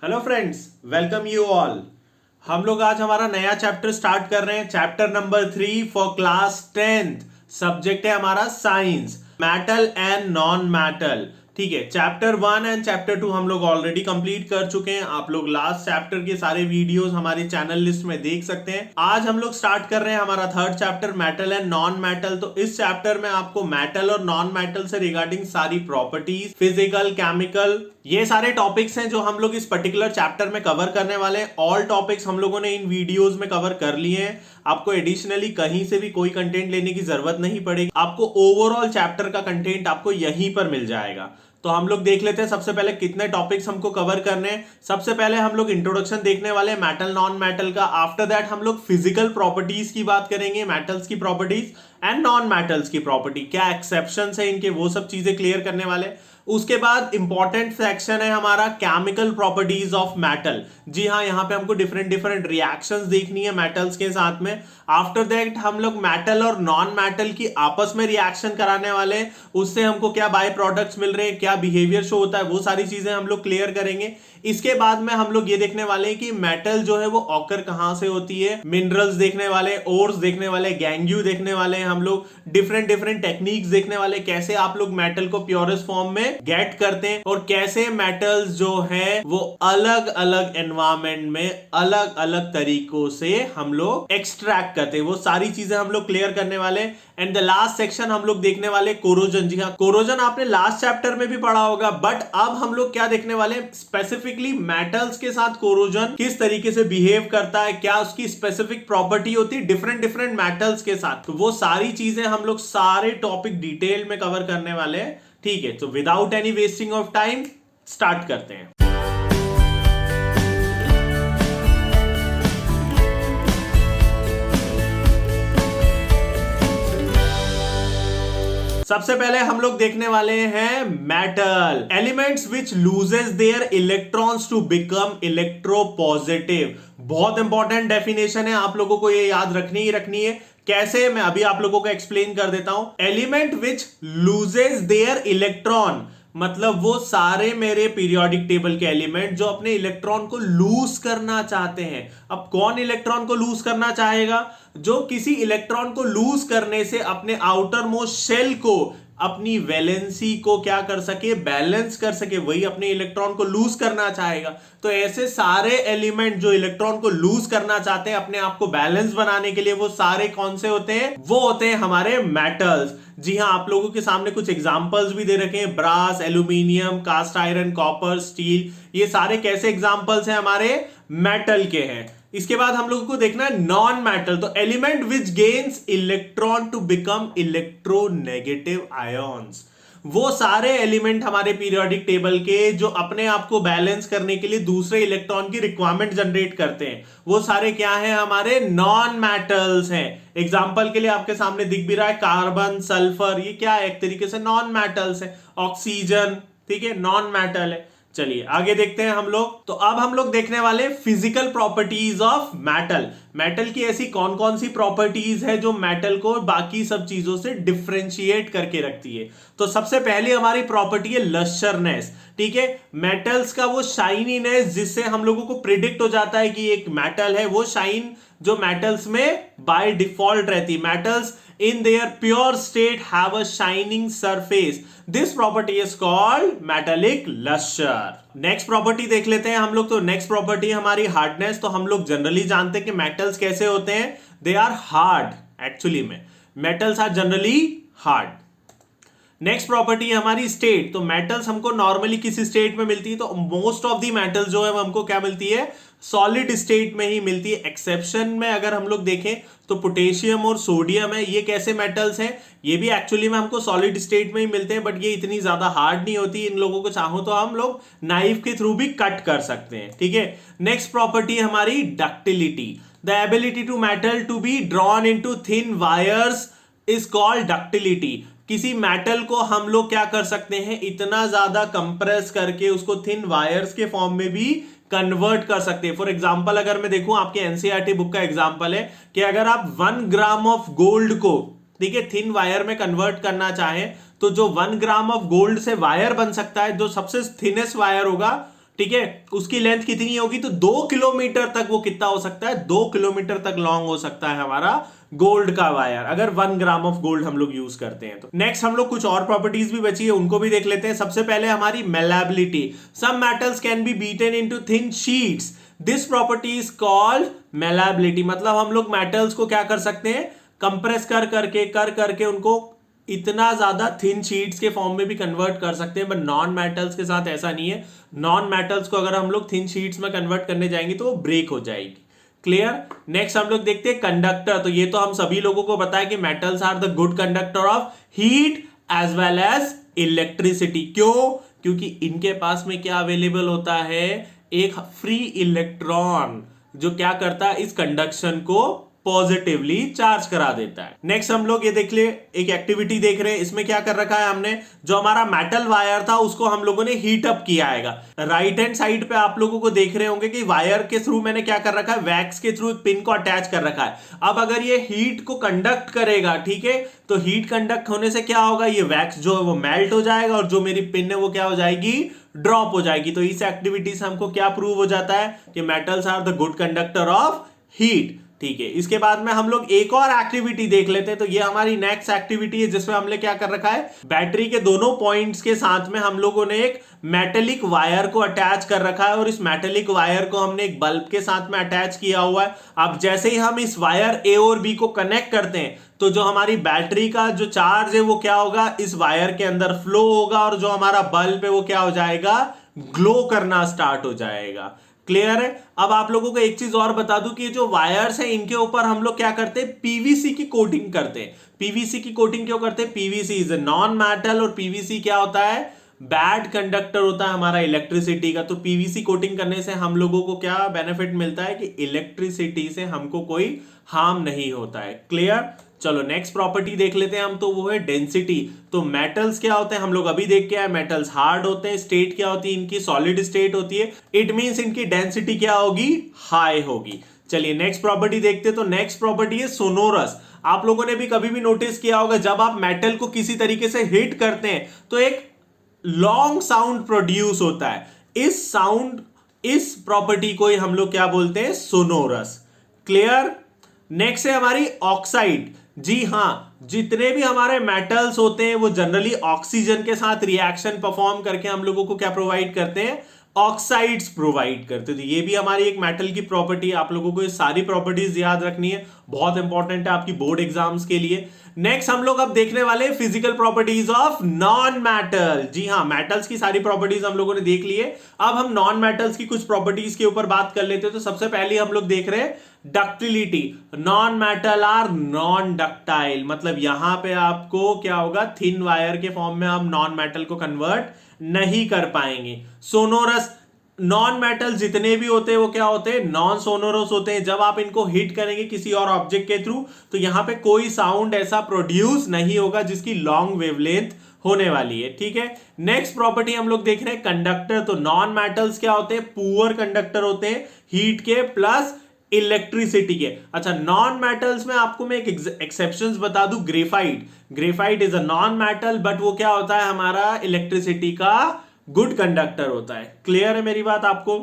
Hello friends, welcome you all. हम लोग आज हमारा नया चैप्टर स्टार्ट कर रहे हैं, chapter number 3 for class 10th। Subject है हमारा science, metal and non metal. ठीक है, चैप्टर 1 एंड चैप्टर 2 हम लोग ऑलरेडी कंप्लीट कर चुके हैं। आप लोग लास्ट चैप्टर के सारे वीडियोस हमारे चैनल लिस्ट में देख सकते हैं। आज हम लोग स्टार्ट कर रहे हैं हमारा third chapter, metal and non metal. तो इस चैप्टर में आपको मेटल और नॉन मेटल से रिगार्डिंग सारी प्रॉपर्टीज, फिजिकल, केमिकल, ये सारे टॉपिक्स हैं जो हम लोग इस पर्टिकुलर चैप्टर में कवर करने वाले हैं। ऑल टॉपिक्स हम लोगों ने इन वीडियोस में कवर कर लिए हैं। आपको एडिशनली कहीं से भी कोई कंटेंट लेने की जरूरत नहीं पड़ेगी। आपको ओवरऑल चैप्टर का कंटेंट आपको यहीं पर मिल जाएगा। तो हम लोग देख लेते हैं सबसे पहले कितने टॉपिक्स हमको कवर करने हैं। सबसे पहले हम लोग इंट्रोडक्शन देखने वाले हैं मेटल नॉन मेटल का। आफ्टर दैट हम लोग फिजिकल प्रॉपर्टीज की बात करेंगे, मेटल्स की प्रॉपर्टीज एंड नॉन मेटल्स की प्रॉपर्टी, क्या एक्सेप्शंस है इनके, वो सब चीजें क्लियर करने वाले। उसके बाद इंपॉर्टेंट सेक्शन है हमारा केमिकल प्रॉपर्टीज ऑफ मेटल। जी हाँ, यहाँ पे हमको डिफरेंट डिफरेंट रिएक्शंस देखनी है मेटल्स के साथ में। आफ्टर दैट हम लोग मेटल और नॉन मेटल की आपस में रिएक्शन कराने वाले हैं, उससे हमको क्या बाय प्रोडक्ट्स मिल रहे हैं, क्या बिहेवियर शो होता है, वो सारी चीजें हम लोग क्लियर करेंगे। इसके बाद में हम लोग ये देखने वाले हैं कि मेटल जो है वो ऑकर कहां से होती है, मिनरल्स देखने वाले, ओर्स देखने वाले, गैंग्यू देखने वाले हैं हम लोग, डिफरेंट डिफरेंट टेक्निक्स देखने वाले, कैसे आप लोग मेटल को प्योरेस्ट फॉर्म में गेट करते हैं और कैसे मेटल्स जो है वो अलग अलग एनवायरमेंट में अलग अलग तरीकों से हम लोग एक्सट्रैक्ट करते हैं, वो सारी चीजें हम लोग क्लियर करने वाले। एंड द लास्ट सेक्शन हम लोग देखने वाले कोरोजन। जी हाँ, कोरोजन आपने लास्ट चैप्टर में भी पढ़ा होगा, बट अब हम लोग क्या देखने वाले, स्पेसिफिकली मेटल्स के साथ कोरोजन किस तरीके से बिहेव करता है, क्या उसकी स्पेसिफिक प्रॉपर्टी होती है डिफरेंट डिफरेंट मेटल्स के साथ। तो वो सारी चीजें हम लोग सारे टॉपिक डिटेल में कवर करने वाले हैं। ठीक है, तो without any wasting of time start करते हैं। सबसे पहले हम लोग देखने वाले हैं metal, elements which loses their electrons to become electropositive. बहुत इंपॉर्टेंट डेफिनेशन है, आप लोगों को ये याद रखनी ही रखनी है। कैसे, मैं अभी आप लोगों को एक्सप्लेन कर देता हूं। Element which loses there electron मतलब वो सारे मेरे पीरियोडिक टेबल के एलिमेंट जो अपने इलेक्ट्रॉन को लूज करना चाहते हैं। अब कौन इलेक्ट्रॉन को लूज करना चाहेगा? जो किसी इलेक्ट्रॉन को लूज करने से अपने आउटर मोस्ट शेल को, अपनी वैलेंसी को क्या कर सके, बैलेंस कर सके, वही अपने इलेक्ट्रॉन को लूज करना चाहेगा। तो ऐसे सारे एलिमेंट जो इलेक्ट्रॉन को लूज करना चाहते हैं अपने आप को बैलेंस बनाने के लिए, वो सारे कौन से होते हैं? वो होते हैं हमारे मेटल्स। जी हाँ, आप लोगों के सामने कुछ एग्जांपल्स भी दे रखे हैं, brass, aluminium, cast iron, copper, steel, ये सारे कैसे एग्जांपल्स हैं? हमारे मेटल के हैं। इसके बाद हम लोगों को देखना है नॉन मेटल, तो element which gains electron to become electronegative ions. वो सारे एलिमेंट हमारे पीरियोडिक टेबल के जो अपने आप को बैलेंस करने के लिए दूसरे इलेक्ट्रॉन की रिक्वायरमेंट जनरेट करते हैं, वो सारे क्या हैं? हमारे नॉन मेटल्स हैं। एग्जांपल के लिए आपके सामने दिख भी रहा है कार्बन, सल्फर, ये क्या है? एक तरीके से नॉन मेटल्स है। ऑक्सीजन, ठीक है, नॉन मेटल है। चलिए आगे देखते हैं हम लोग। तो अब हम लोग देखने वाले physical properties of metal. Metal की ऐसी कौन कौन सी प्रॉपर्टीज है जो मेटल को बाकी सब चीजों से डिफरेंशिएट करके रखती है। तो सबसे पहली हमारी प्रॉपर्टी है लस्चरनेस। ठीक है, मेटल्स का वो शाइनीनेस जिससे हम लोगों को प्रिडिक्ट हो जाता है कि एक मेटल है, वो शाइन जो मेटल्स में बाय डिफॉल्ट रहती है। Metals in their pure state have a shining surface. This property is called metallic luster. Next property देख लेते हैं हम लोग। तो नेक्स्ट प्रॉपर्टी हमारी हार्डनेस। तो हम लोग जनरली जानते हैं कि मेटल्स कैसे होते हैं, दे आर हार्ड। एक्चुअली में metals are generally hard. Next property है हमारी स्टेट। तो मेटल्स हमको नॉर्मली किस स्टेट में मिलती है? तो मोस्ट ऑफ दी मेटल्स जो है वो हमको क्या मिलती है? सॉलिड स्टेट में ही मिलती है। एक्सेप्शन में अगर हम लोग देखें तो पोटेशियम और सोडियम है, ये कैसे मेटल्स हैं? ये भी एक्चुअली में हमको सॉलिड स्टेट में ही मिलते हैं, बट ये इतनी ज्यादा हार्ड नहीं होती। इन लोगों को चाहो तो हम लोग नाइफ के थ्रू भी कट कर सकते हैं। ठीक है, नेक्स्ट प्रॉपर्टी हमारी ductility. The ability to metal to be drawn into thin wires is called ductility. किसी मेटल को हम लोग क्या कर सकते हैं? इतना ज्यादा कंप्रेस करके उसको थिन वायर्स के फॉर्म में भी कन्वर्ट कर सकते हैं। फॉर एग्जांपल अगर मैं देखूं, आपके एनसीईआरटी बुक का एग्जांपल है कि अगर आप 1 ग्राम ऑफ गोल्ड को, ठीक है, थिन वायर में कन्वर्ट करना चाहें तो जो 1 ग्राम ऑफ गोल्ड से वायर बन सकता है, जो सबसे थिनेस्ट वायर होगा ठीक है, उसकी लेंथ कितनी होगी, तो 2 किलोमीटर तक वो कितना हो सकता है, 2 किलोमीटर तक लॉन्ग हो सकता है हमारा गोल्ड का वायर, अगर 1 ग्राम ऑफ गोल्ड हम लोग यूज करते हैं तो। नेक्स्ट हम लोग कुछ और प्रॉपर्टीज भी बची है, उनको भी देख लेते हैं। सबसे पहले हमारी malleability, some metals can be beaten into thin sheets, this property is called malleability. मतलब हम लोग मेटल्स को क्या कर सकते हैं, कंप्रेस कर करके उनको इतना ज्यादा थिन शीट्स के फॉर्म में भी कन्वर्ट कर सकते हैं, बट नॉन मेटल्स के साथ ऐसा नहीं है। नॉन मेटल्स को अगर हम लोग थिन शीट्स में कन्वर्ट करने जाएंगे तो वो ब्रेक हो जाएगी। क्लियर। नेक्स्ट हम लोग देखते हैं कंडक्टर। तो ये तो हम सभी लोगों को पता है कि metals are the good conductor of heat as well as electricity. क्यों, क्योंकि इनके पास में क्या अवेलेबल होता है, एक फ्री इलेक्ट्रॉन जो क्या करता है, इस कंडक्शन को पॉजिटिवली चार्ज करा देता है। नेक्स्ट हम लोग ये देख ले, एक एक्टिविटी देख रहे हैं, इसमें क्या कर रखा है हमने, जो हमारा मेटल वायर था उसको हम लोगों ने हीट अप किया है। राइट हैंड साइड पे आप लोगों को देख रहे होंगे कि वायर के थ्रू मैंने क्या कर रखा है, वैक्स के थ्रू एक पिन को अटैच कर रखा है। अब अगर ये हीट को कंडक्ट करेगा, ठीक है, तो हीट कंडक्ट होने से क्या होगा, ये वैक्स जो है वो मेल्ट हो जाएगा और जो मेरी पिन है वो क्या हो जाएगी, ड्रॉप हो जाएगी। तो इस एक्टिविटी से हमको क्या प्रूव हो जाता है कि metals are the good conductor of heat. ठीक है, इसके बाद में हम लोग एक और एक्टिविटी देख लेते हैं। तो ये हमारी नेक्स्ट एक्टिविटी है जिसमें हमने क्या कर रखा है, बैटरी के दोनों पॉइंट्स के साथ में हम लोगों ने एक मेटेलिक वायर को अटैच कर रखा है और इस मेटेलिक वायर को हमने एक बल्ब के साथ में अटैच किया हुआ है। अब जैसे ही हम इस वायर ए और बी को कनेक्ट करते हैं तो जो हमारी बैटरी का जो चार्ज है वो क्या होगा, इस वायर के अंदर फ्लो होगा और जो हमारा बल्ब है वो क्या हो जाएगा, ग्लो करना स्टार्ट हो जाएगा। क्लियर है। अब आप लोगों को एक चीज और बता दूं कि जो वायर्स हैं इनके ऊपर हम लोग क्या करते हैं, पीवीसी की कोटिंग करते हैं। पीवीसी की कोटिंग क्यों करते हैं, PVC is a non metal और पीवीसी क्या होता है, बैड कंडक्टर होता है हमारा इलेक्ट्रिसिटी का। तो पीवीसी कोटिंग करने से हम लोगों को क्या बेनिफिट मिलता है कि इलेक्ट्रिसिटी से हमको कोई हार्म नहीं होता है। क्लियर। चलो नेक्स्ट प्रॉपर्टी देख लेते हैं हम, तो वो है डेंसिटी। तो मेटल्स क्या होते हैं, हम लोग अभी देख के आए, मेटल्स हार्ड होते हैं, स्टेट क्या होती है इनकी, सॉलिड स्टेट होती है। इट मींस इनकी डेंसिटी क्या होगी, हाई होगी। चलिए नेक्स्ट प्रॉपर्टी देखते हैं। तो नेक्स्ट प्रॉपर्टी है सोनोरस। आप लोगों ने भी कभी भी नोटिस किया होगा, जब आप मेटल को किसी तरीके से हिट करते हैं तो एक लॉन्ग साउंड प्रोड्यूस होता है। इस प्रॉपर्टी को ही हम लोग क्या बोलते हैं, सोनोरस। क्लियर। नेक्स्ट है हमारी ऑक्साइड। जी हां, जितने भी हमारे मेटल्स होते हैं वो जनरली ऑक्सीजन के साथ रिएक्शन परफॉर्म करके हम लोगों को क्या प्रोवाइड करते हैं, ऑक्साइड्स प्रोवाइड करते हैं। तो ये भी हमारी एक मेटल की प्रॉपर्टी है। आप लोगों को ये सारी प्रॉपर्टीज याद रखनी है, बहुत इंपॉर्टेंट है आपकी बोर्ड एग्जाम्स के लिए। नेक्स्ट हम लोग अब देखने वाले physical properties of non metal. जी हाँ, मेटल्स की सारी प्रॉपर्टीज हम लोगों ने देख ली है। अब हम नॉन मेटल्स की कुछ प्रॉपर्टीज के ऊपर बात कर लेते हैं। तो सबसे पहले हम लोग देख रहे हैं ductility. Non metal are non ductile, मतलब यहां पे आपको क्या होगा, थिन वायर के फॉर्म में हम नॉन मेटल को कन्वर्ट नहीं कर पाएंगे। सोनोरस, नॉन मेटल जितने भी होते हैं वो क्या होते हैं, नॉन सोनोरस होते हैं। जब आप इनको हिट करेंगे किसी और ऑब्जेक्ट के थ्रू तो यहां पे कोई साउंड ऐसा प्रोड्यूस नहीं होगा जिसकी लॉन्ग वेवलेंथ होने वाली है। ठीक है। नेक्स्ट प्रॉपर्टी हम लोग देख रहे हैं कंडक्टर। तो नॉन मेटल्स क्या होते हैं, पुअर कंडक्टर होते हैं हीट के प्लस इलेक्ट्रिसिटी के। अच्छा, नॉन मेटल्स में आपको मैं एक एक्सेप्शंस बता दूं, graphite. Graphite is a non metal but वो क्या होता है, हमारा इलेक्ट्रिसिटी का गुड कंडक्टर होता है। क्लियर है मेरी बात आपको।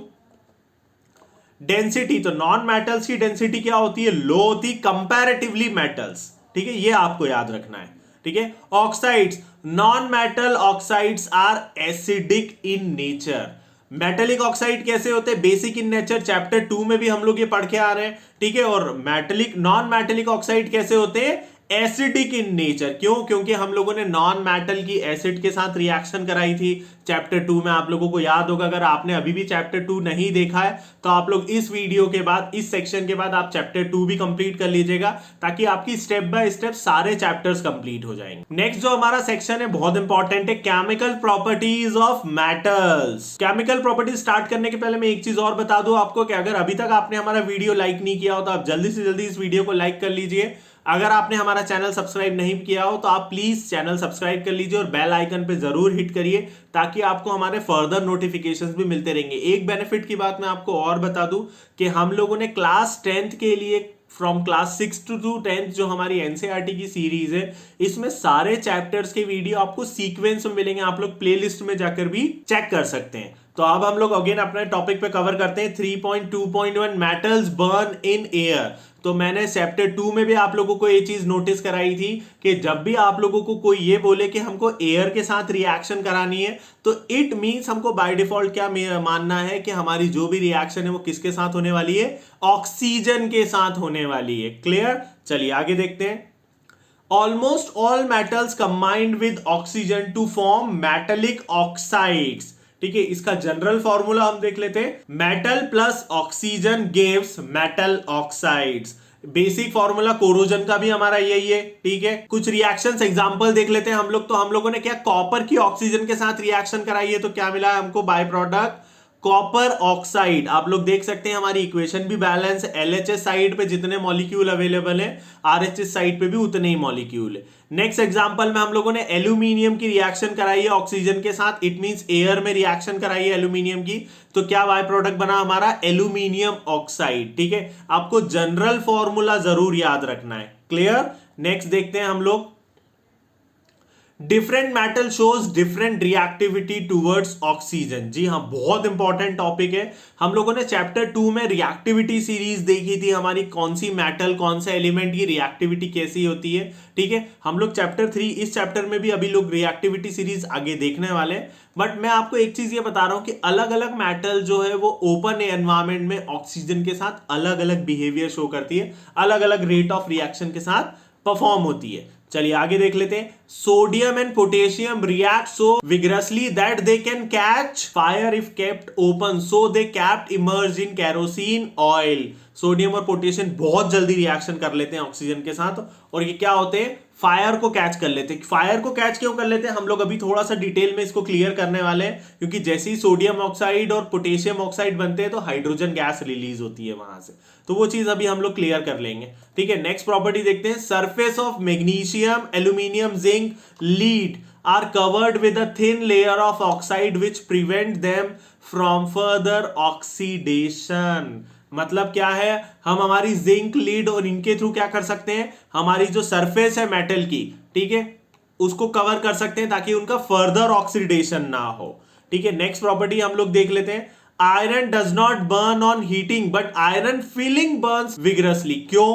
डेंसिटी, तो नॉन मेटल्स की डेंसिटी क्या होती है, लो होती है कंपैरेटिवली मेटल्स। ठीक है, ये आपको याद रखना है। ठीक है। Oxides, non metal oxides are acidic in nature. Metallic oxide कैसे होते हैं, बेसिक इन नेचर, चैप्टर 2 में भी हम लोग ये पढ़ के आ रहे हैं। ठीक है। और मेटेलिक, नॉन मेटेलिक ऑक्साइड कैसे होते हैं, एसिडिक इन नेचर। क्यों, क्योंकि हम लोगों ने नॉन मेटल की एसिड के साथ रिएक्शन कराई थी चैप्टर 2 में। आप लोगों को याद होगा, अगर आपने अभी भी चैप्टर 2 नहीं देखा है तो आप लोग इस वीडियो के बाद, इस सेक्शन के बाद आप चैप्टर 2 भी कंप्लीट कर लीजिएगा, ताकि आपकी स्टेप बाय स्टेप सारे चैप्टर्स कंप्लीट हो जाएंगे। नेक्स्ट जो हमारा सेक्शन है बहुत इंपॉर्टेंट है, chemical properties of metals. Chemical properties start करने के पहले मैं एक चीज और बता दूं आपको कि अगर अभी तक आपने हमारा वीडियो लाइक नहीं किया हो तो आप जल्दी से जल्दी इस वीडियो को लाइक कर लीजिए। अगर आपने हमारा चैनल सब्सक्राइब नहीं किया हो तो आप प्लीज चैनल सब्सक्राइब कर लीजिए और बेल आइकन पे जरूर हिट करिए, ताकि आपको हमारे फर्दर नोटिफिकेशंस भी मिलते रहेंगे। एक बेनिफिट की बात मैं आपको और बता दूं कि हम लोगों ने क्लास 10th के लिए फ्रॉम क्लास 6 टू 10th जो हमारी एनसीईआरटी की सीरीज है, इसमें सारे चैप्टर्स के वीडियो आपको सीक्वेंस में मिलेंगे। आप लोग प्लेलिस्ट में जाकर भी चेक कर सकते हैं। तो अब हम लोग अगेन अपने टॉपिक पे कवर करते हैं 3.2.1 मेटल्स बर्न इन एयर। तो मैंने चैप्टर 2 में भी आप लोगों को ये चीज नोटिस कराई थी कि जब भी आप लोगों को कोई ये बोले कि हमको एयर के साथ रिएक्शन करानी है तो इट मींस हमको बाय डिफॉल्ट क्या मानना है कि हमारी जो भी रिएक्शन है वो किसके साथ होने वाली है, ऑक्सीजन के साथ होने वाली है। क्लियर, चलिए आगे देखते हैं। Almost all metals combined with oxygen to form metallic oxides. ठीक है, इसका जनरल फॉर्मूला हम देख लेते हैं। Metal plus oxygen gives metal oxides. Basic formula corrosion का भी हमारा यही है। ठीक है, कुछ रिएक्शंस एग्जांपल देख लेते हैं हम लोग। तो हम लोगों ने क्या कॉपर की ऑक्सीजन के साथ रिएक्शन कराई है, तो क्या मिला है हमको बाय प्रोडक्ट, कॉपर ऑक्साइड। आप लोग देख सकते हैं हमारी इक्वेशन भी बैलेंस है। एलएचएस साइड पे जितने मॉलिक्यूल अवेलेबल है, आरएचएस साइड पे भी उतने ही मॉलिक्यूल है। नेक्स्ट एग्जांपल में हम लोगों ने एल्यूमिनियम की रिएक्शन कराई है ऑक्सीजन के साथ, इट मींस एयर में रिएक्शन कराई है एल्यूमिनियम की, तो क्या बाय प्रोडक्ट बना हमारा एल्यूमिनियम ऑक्साइड। ठीक है, आपको जनरल फॉर्मूला जरूर याद रखना है। क्लियर, नेक्स्ट देखते हैं हम लोग। Different metal shows different reactivity towards oxygen. जी हाँ, बहुत इंपॉर्टेंट टॉपिक है। हम लोगों ने चैप्टर 2 में रिएक्टिविटी सीरीज देखी थी हमारी, कौन सी मेटल कौन सा एलिमेंट की रिएक्टिविटी कैसी होती है। ठीक है, हम लोग चैप्टर 3 इस चैप्टर में भी अभी लोग रिएक्टिविटी सीरीज आगे देखने वाले हैं। बट मैं आपको एक चीज ये बता रहा हूं कि अलग अलग मेटल जो है वो ओपन एनवायरमेंट में ऑक्सीजन के साथ अलग अलग बिहेवियर शो करती है, अलग अलग रेट ऑफ रिएक्शन के साथ परफॉर्म होती है। चलिए आगे देख लेते हैं। Sodium and potassium react so vigorously that they can catch fire if kept open, so they kept emerge in kerosene oil. Sodium और पोटेशियम बहुत जल्दी रिएक्शन कर लेते हैं ऑक्सीजन के साथ, और ये क्या होते हैं, फायर को कैच कर लेते हैं। फायर को कैच क्यों कर लेते हैं, हम लोग अभी थोड़ा सा डिटेल में इसको क्लियर करने वाले हैं, क्योंकि जैसे ही सोडियम ऑक्साइड और पोटेशियम ऑक्साइड बनते हैं तो हाइड्रोजन गैस रिलीज होती है वहां से, तो वो चीज अभी हम लोग क्लियर कर लेंगे। ठीक है, नेक्स्ट प्रॉपर्टी देखते हैं। Surface of magnesium, aluminium, zinc, lead are covered with a thin layer of oxide which prevent them from further oxidation. मतलब क्या है, हम हमारी जिंक, लीड और इनके थ्रू क्या कर सकते हैं, हमारी जो सरफेस है मेटल की, ठीक है, उसको कवर कर सकते हैं ताकि उनका फर्दर ऑक्सीडेशन ना हो। ठीक है, नेक्स्ट प्रॉपर्टी हम लोग देख लेते हैं। Iron does not burn on heating but iron filling Burns vigorously. क्यों,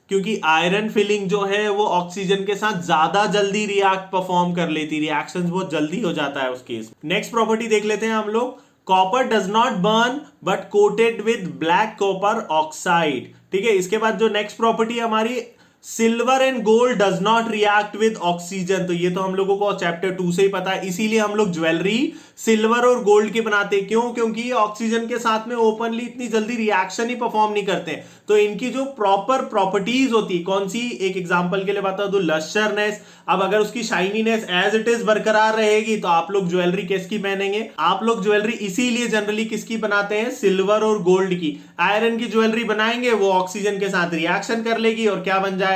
क्योंकि आयरन फिलिंग जो है वो ऑक्सीजन के साथ ज्यादा जल्दी रिएक्ट परफॉर्म कर लेती, रिएक्शंस बहुत जल्दी हो जाता है उस केस। नेक्स्ट प्रॉपर्टी देख लेते हैं हम लोग। Copper does not burn but coated with black copper oxide. ठीक है, इसके बाद जो नेक्स्ट प्रॉपर्टी हमारी, silver and gold does not react with oxygen. तो ये तो हम लोगों को चैप्टर 2 से ही पता है, इसीलिए हम लोग ज्वेलरी सिल्वर और गोल्ड की बनाते हैं। क्यों, क्योंकि ये ऑक्सीजन के साथ में ओपनली इतनी जल्दी रिएक्शन ही परफॉर्म नहीं करते, तो इनकी जो प्रॉपर प्रॉपर्टीज होती, कौन सी, एक एग्जांपल के लिए बता दो, लस्टरनेस। अब अगर उसकी शाइनीनेस एज इट इज बरकरार रहेगी तो आप लोग ज्वेलरी किसकी पहनेंगे, आप लोग ज्वेलरी इसीलिए जनरली किसकी बनाते हैं, सिल्वर और गोल्ड की। आयरन की ज्वेलरी बनाएंगे, वो ऑक्सीजन के साथ रिएक्शन कर लेगी और क्या बन जाएगा,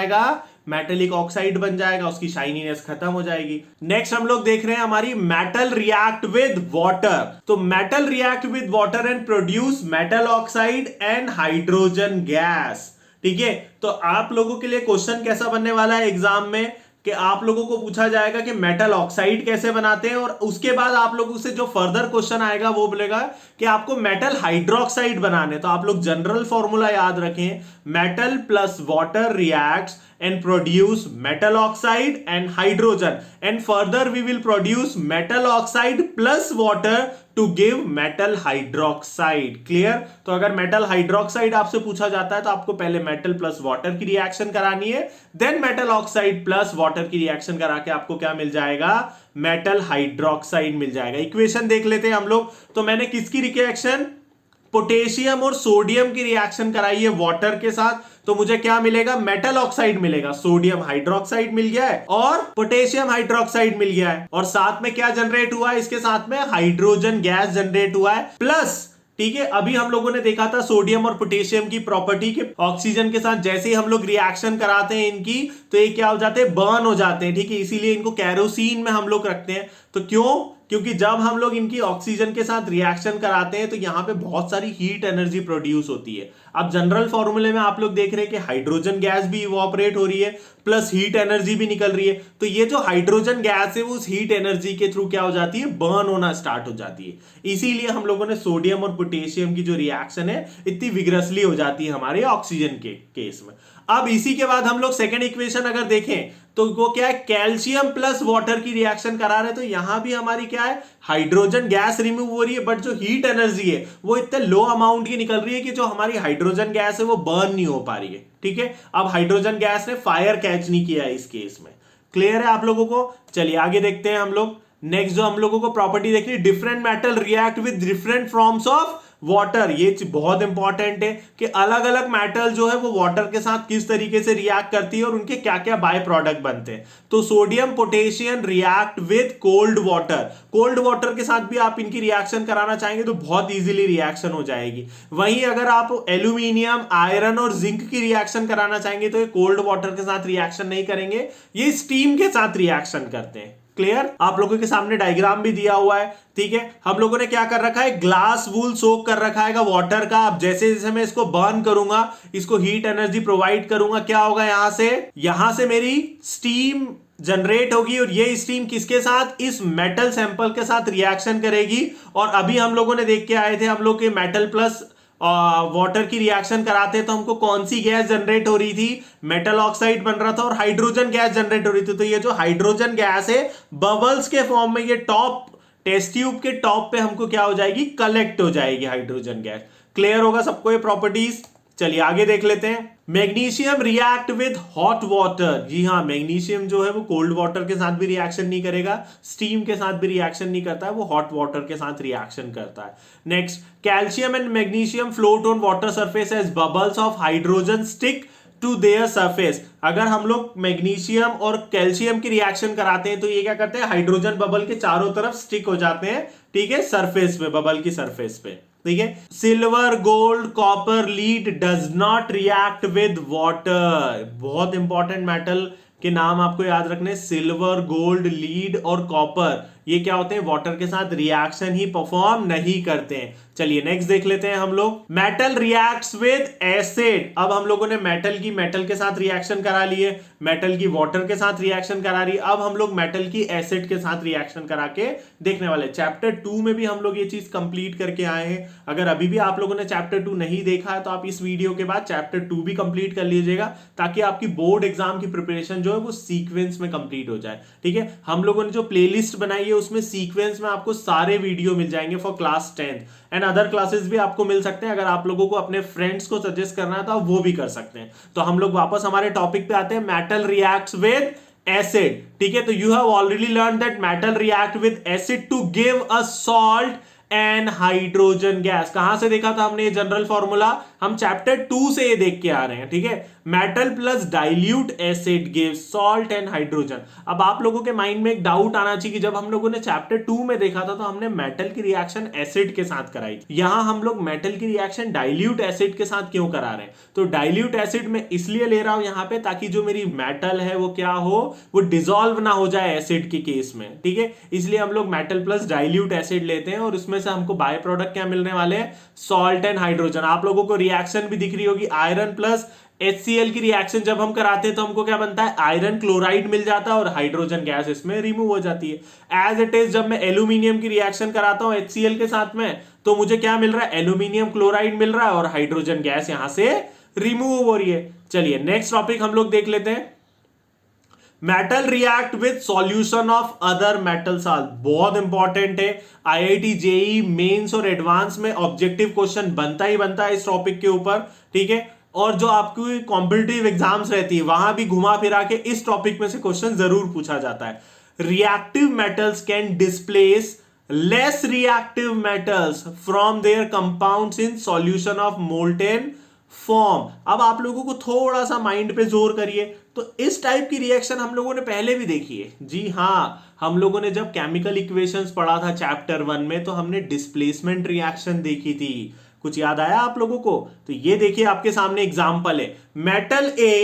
मेटेलिक ऑक्साइड बन जाएगा, उसकी शाइनीनेस खत्म हो जाएगी। नेक्स्ट हम लोग देख रहे हैं हमारी मेटल रिएक्ट विद वाटर। तो metal react with water and produce metal oxide and hydrogen gas. ठीक है, तो आप लोगों के लिए क्वेश्चन कैसा बनने वाला है एग्जाम में, कि आप लोगों को पूछा जाएगा कि मेटल ऑक्साइड कैसे बनाते हैं, और उसके बाद आप लोगों से जो फर्दर क्वेश्चन आएगा वो बोलेगा कि आपको मेटल हाइड्रोक्साइड बनाने। तो आप लोग जनरल फॉर्मूला याद रखें, metal plus water reacts and produce metal oxide and hydrogen, and further we will produce metal oxide plus water to give metal hydroxide. Clear? तो अगर metal hydroxide आपसे पूछा जाता है तो आपको पहले metal plus water की रिएक्शन करानी है, then metal oxide plus water की रिएक्शन करा के आपको क्या मिल जाएगा, metal hydroxide मिल जाएगा। इक्वेशन देख लेते हैं हम लोग। तो मैंने किसकी रिएक्शन, पोटेशियम और सोडियम की रिएक्शन कराई है वाटर के साथ, तो मुझे क्या मिलेगा, मेटल ऑक्साइड मिलेगा। सोडियम हाइड्रोक्साइड मिल गया है और पोटेशियम हाइड्रोक्साइड मिल गया है, और साथ में क्या जनरेट हुआ है, इसके साथ में हाइड्रोजन गैस जनरेट हुआ है प्लस। ठीक है, अभी हम लोगों ने देखा था सोडियम और पोटेशियम की प्रॉपर्टी के ऑक्सीजन के साथ जैसे ही हम लोग रिएक्शन कराते हैं इनकी, तो ये क्या हो जाते हैं, बर्न हो जाते हैं। ठीक है, इसीलिए इनको कैरोसिन में हम लोग रखते हैं। तो क्यों, क्योंकि जब हम लोग इनकी ऑक्सीजन के साथ रिएक्शन कराते हैं तो यहां पे बहुत सारी हीट एनर्जी प्रोड्यूस होती है। अब जनरल फॉर्मूले में आप लोग देख रहे हैं कि हाइड्रोजन गैस भी इवोपरेट हो रही है प्लस हीट एनर्जी भी निकल रही है, तो ये जो हाइड्रोजन गैस है वो उस हीट एनर्जी के थ्रू क्या हो जाती है, बर्न होना स्टार्ट हो जाती है। इसीलिए हम लोगों ने सोडियम और पोटेशियम की जो रिएक्शन है इतनी विग्रसली हो जाती है हमारे ऑक्सीजन के केस में। अब इसी के बाद हम लोग सेकेंड इक्वेशन अगर देखें तो वो क्या है, कैल्शियम प्लस वाटर की रिएक्शन करा रहे हैं, तो यहां भी हमारी क्या है, हाइड्रोजन गैस रिमूव हो रही है, बट जो हीट एनर्जी है वो इतने लो अमाउंट की निकल रही है कि जो हमारी हाइड्रोजन गैस है वो बर्न नहीं हो पा रही है। ठीक है, अब हाइड्रोजन गैस ने फायर कैच नहीं किया है इस केस में। क्लियर है आप लोगों को? चलिए आगे देखते हैं हम लोग। नेक्स्ट जो हम लोगों को प्रॉपर्टी देखनी, different metal react with different forms of water. ये बहुत इंपॉर्टेंट है कि अलग अलग मेटल जो है वो वाटर के साथ किस तरीके से रिएक्ट करती है और उनके क्या क्या बाय प्रोडक्ट बनते हैं। तो sodium potassium react with cold water, cold water के साथ भी आप इनकी रिएक्शन कराना चाहेंगे तो बहुत इजीली रिएक्शन हो जाएगी। वहीं अगर आप एल्यूमिनियम, आयरन और जिंक की रिएक्शन कराना चाहेंगे तो ये कोल्ड वाटर के साथ रिएक्शन नहीं करेंगे, ये स्टीम के साथ रिएक्शन करते हैं। क्लियर? आप लोगों के सामने डायग्राम भी दिया हुआ है। ठीक है, हम लोगों ने क्या कर रखा है, ग्लास वूल सोक कर रखा है वाटर का। अब जैसे जैसे मैं इसको बर्न करूंगा, इसको हीट एनर्जी प्रोवाइड करूंगा, क्या होगा, यहां से मेरी स्टीम जनरेट होगी और ये स्टीम किसके साथ, इस मेटल सैंपल के साथ रिएक्शन करेगी। और अभी हम लोगों ने देख के आए थे, हम लोग के मेटल प्लस वाटर की रिएक्शन कराते तो हमको कौन सी गैस जनरेट हो रही थी, मेटल ऑक्साइड बन रहा था और हाइड्रोजन गैस जनरेट हो रही थी। तो ये जो हाइड्रोजन गैस है बबल्स के फॉर्म में ये टॉप टेस्ट ट्यूब के टॉप पे हमको क्या हो जाएगी, कलेक्ट हो जाएगी हाइड्रोजन गैस। क्लियर होगा सबको ये प्रॉपर्टीज? चलिए आगे देख लेते हैं। Magnesium react with hot water. जी हाँ, मैग्नीशियम जो है वो कोल्ड वाटर के साथ भी रिएक्शन नहीं करेगा, स्टीम के साथ भी रिएक्शन नहीं करता है, वो हॉट वाटर के साथ रिएक्शन करता है। Next, calcium and magnesium float on water surface as bubbles of hydrogen stick to their surface. अगर हम लोग मैग्नीशियम और कैल्शियम की रिएक्शन कराते हैं तो ये क्या करते हैं, हाइड्रोजन बबल के चारों तरफ स्टिक हो जाते हैं। ठीक है, सरफेस पे, बबल की सरफेस पे। ठीक है, silver, gold, copper, lead does not react with water. बहुत इंपॉर्टेंट मेटल के नाम आपको याद रखने, सिल्वर, गोल्ड, लीड और कॉपर, ये क्या होते हैं, वाटर के साथ रिएक्शन ही परफॉर्म नहीं करते हैं। चलिए नेक्स्ट देख लेते हैं हम लोग। Metal reacts with acid. अब हम लोगों ने मेटल की मेटल के साथ रिएक्शन करा ली है, मेटल की वाटर के साथ रिएक्शन करा रही है, अब हम लोग मेटल की एसिड के साथ रिएक्शन करा के देखने वाले। चैप्टर 2 में भी हम लोग ये चीज कंप्लीट करके आए हैं। अगर अभी भी आप लोगों ने चैप्टर 2 नहीं देखा है तो आप इस वीडियो के बाद चैप्टर 2 भी कंप्लीट कर लीजिएगा, ताकि आपकी बोर्ड एग्जाम की प्रिपरेशन जो है वो सीक्वेंस में कंप्लीट हो जाए। ठीक है, हम लोगों ने जो प्लेलिस्ट बनाई है उसमें सीक्वेंस में आपको सारे वीडियो मिल जाएंगे for class 10th and other classes भी आपको मिल सकते हैं। अगर आप लोगों को अपने फ्रेंड्स को सजेस्ट करना है तो आप वो भी कर सकते हैं। तो हम लोग वापस हमारे टॉपिक पे आते हैं, मेटल रिएक्ट्स विद एसिड। ठीक है, तो you have already learn that metal react with acid to give a salt and hydrogen gas. कहां से देखा था हमने ये जनरल फॉर्मूला, हम चैप्टर 2 से ये देख के आ रहे हैं। ठीक है, metal plus dilute acid give salt and hydrogen. अब आप लोगों के माइंड में एक डाउट आना चाहिए कि जब हम लोगों ने चैप्टर 2 में देखा था तो हमने मेटल की रिएक्शन एसिड के साथ कराई, यहां हम लोग मेटल की रिएक्शन डाइल्यूट एसिड के साथ क्यों करा रहे हैं। तो डाइल्यूट एसिड में इसलिए ले रहा हूं यहां पे ताकि जो मेरी मेटल है वो क्या हो, वो डिसॉल्व ना हो जाए एसिड के केस में। ठीक है, इसलिए हम लोग मेटल प्लस डाइल्यूट एसिड लेते हैं और उसमें से हमको बाय प्रोडक्ट क्या मिलने वाले हैं, सॉल्ट एंड हाइड्रोजन। आप लोगों को रिएक्शन भी दिख रही होगी, आयरन प्लस HCl की रिएक्शन जब हम कराते हैं तो हमको क्या बनता है, आयरन क्लोराइड मिल जाता है और हाइड्रोजन गैस इसमें रिमूव हो जाती है। एज इट इज जब मैं एल्यूमिनियम की रिएक्शन कराता हूं HCl के साथ में तो मुझे क्या मिल रहा है, एल्यूमिनियम क्लोराइड मिल रहा है और हाइड्रोजन गैस यहां से रिमूव हो रही है। चलिए नेक्स्ट टॉपिक हम लोग देख लेते हैं, metal react with solution of other metal salt. बहुत इंपॉर्टेंट है, IIT JEE मेंस और एडवांस में ऑब्जेक्टिव क्वेश्चन बनता ही बनता है इस टॉपिक के ऊपर। ठीक है, और जो आपकी कॉम्पिटिटिव एग्जाम्स रहती है वहां भी घुमा फिरा के इस टॉपिक में से क्वेश्चन जरूर पूछा जाता है। Reactive metals can displace less reactive metals from there compounds in solution of molten form. अब आप लोगों को थोड़ा सा माइंड पे जोर करिए, तो इस टाइप की रिएक्शन हम लोगों ने पहले भी देखी है। जी हाँ, हम लोगों ने जब केमिकल इक्वेशंस पढ़ा था चैप्टर 1 में तो हमने डिस्प्लेसमेंट रिएक्शन देखी थी। कुछ याद आया आप लोगों को? तो ये देखिए आपके सामने एग्जांपल है, metal A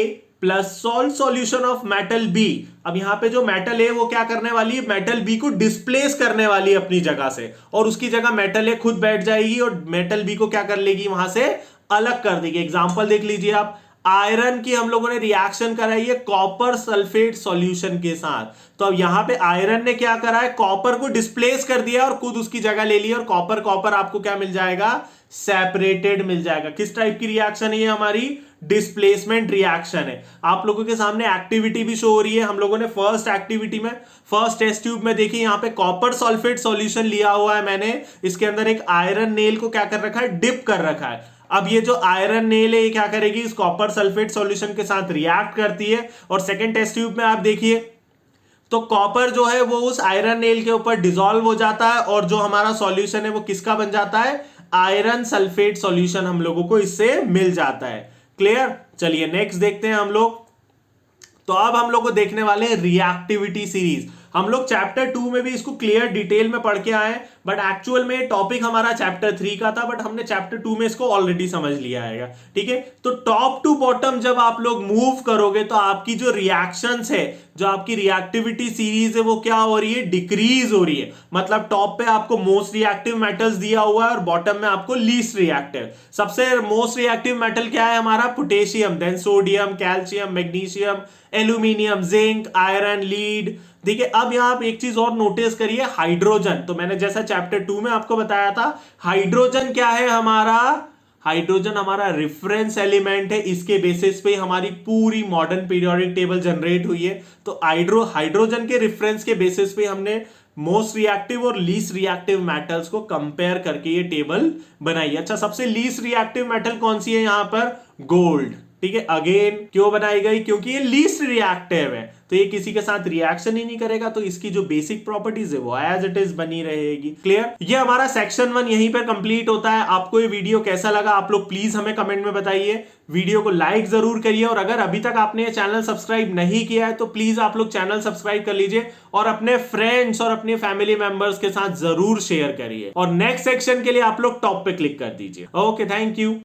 plus solve solution of metal B. अब यहां पे जो मेटल है वो क्या करने वाली है, मेटल बी को डिस्प्लेस करने वाली है अपनी जगह से, और उसकी जगह मेटल ए खुद बैठ जाएगी और मेटल बी को क्या कर लेगी, वहां से अलग कर देगी। एग्जांपल देख लीजिए आप, आयरन की हम लोगों ने रिएक्शन कराई है कॉपर सल्फेट सॉल्यूशन के साथ, तो अब यहां पे आयरन ने क्या करा है, कॉपर को डिस्प्लेस कर दिया और खुद उसकी जगह ले लिया, और कॉपर कॉपर आपको क्या मिल जाएगा, सेपरेटेड मिल जाएगा। किस टाइप की रिएक्शन है ये, हमारी डिस्प्लेसमेंट रिएक्शन है। आप लोगों के सामने एक्टिविटी भी शो हो रही है, हम लोगों ने फर्स्ट एक्टिविटी में फर्स्ट टेस्ट ट्यूब में देखिए, यहां पे कॉपर सल्फेट सॉल्यूशन लिया हुआ है मैंने, इसके अंदर एक आयरन नेल को क्या कर रखा है, डिप कर रखा है। अब ये जो आयरन नेल है ये क्या करेगी, इस कॉपर सल्फेट सॉल्यूशन के साथ रिएक्ट करती है, और सेकेंड टेस्ट ट्यूब में आप देखिए तो कॉपर जो है वो उस आयरन नेल के ऊपर डिसॉल्व हो जाता है, और जो हमारा सॉल्यूशन है वो किसका बन जाता है, आयरन सल्फेट सॉल्यूशन हम लोगों को इससे मिल जाता है। क्लियर, चलिए नेक्स्ट देखते हैं हम लोग। तो अब हम लोग को देखने वाले हैं रिएक्टिविटी सीरीज। हम लोग चैप्टर 2 में भी इसको क्लियर डिटेल में पढ़ के आए, बट एक्चुअल में टॉपिक हमारा चैप्टर 3 का था, बट हमने चैप्टर 2 में इसको ऑलरेडी समझ लिया है। ठीक है, तो टॉप टू बॉटम जब आप लोग मूव करोगे तो आपकी जो रिएक्शंस है, जो आपकी रिएक्टिविटी सीरीज है वो क्या हो रही है, डिक्रीज हो रही है। मतलब टॉप पे आपको मोस्ट रिएक्टिव मेटल्स दिया हुआ है और बॉटम में आपको लीस्ट रिएक्टिव। सबसे मोस्ट रिएक्टिव मेटल क्या है हमारा, potassium, then sodium, calcium, magnesium, aluminium, zinc, iron, lead. देखिए अब यहां आप एक चीज और नोटिस करिए, हाइड्रोजन। तो मैंने जैसा चैप्टर 2 में आपको बताया था, हाइड्रोजन क्या है हमारा, हाइड्रोजन हमारा रेफरेंस एलिमेंट है, इसके बेसिस पे हमारी पूरी मॉडर्न पीरियोडिक टेबल जनरेट हुई है। तो हाइड्रोजन के रेफरेंस के बेसिस पे हमने मोस्ट रिएक्टिव और लीस्ट रिएक्टिव मेटल्स को कंपेयर करके ये टेबल बनाई। अच्छा, सबसे लीस्ट रिएक्टिव मेटल कौन सी है यहां पर, गोल्ड। ठीक है, अगेन क्यों बनाई गई, क्योंकि ये लीस्ट रिएक्टिव है, तो ये किसी के साथ रिएक्शन ही नहीं करेगा, तो इसकी जो बेसिक प्रॉपर्टीज है वो एज इट इज बनी रहेगी। क्लियर, ये हमारा सेक्शन 1 यहीं पर कंप्लीट होता है। आपको ये वीडियो कैसा लगा आप लोग प्लीज हमें कमेंट में बताइए। वीडियो को लाइक जरूर करिए, और अगर अभी तक आपने ये चैनल सब्सक्राइब नहीं किया है तो प्लीज आप लोग चैनल सब्सक्राइब कर लीजिए, और अपने फ्रेंड्स और अपने फैमिली मेंबर्स के साथ जरूर शेयर करिए। और नेक्स्ट सेक्शन के लिए आप लोग टॉप पे क्लिक कर दीजिए। Okay, thank you.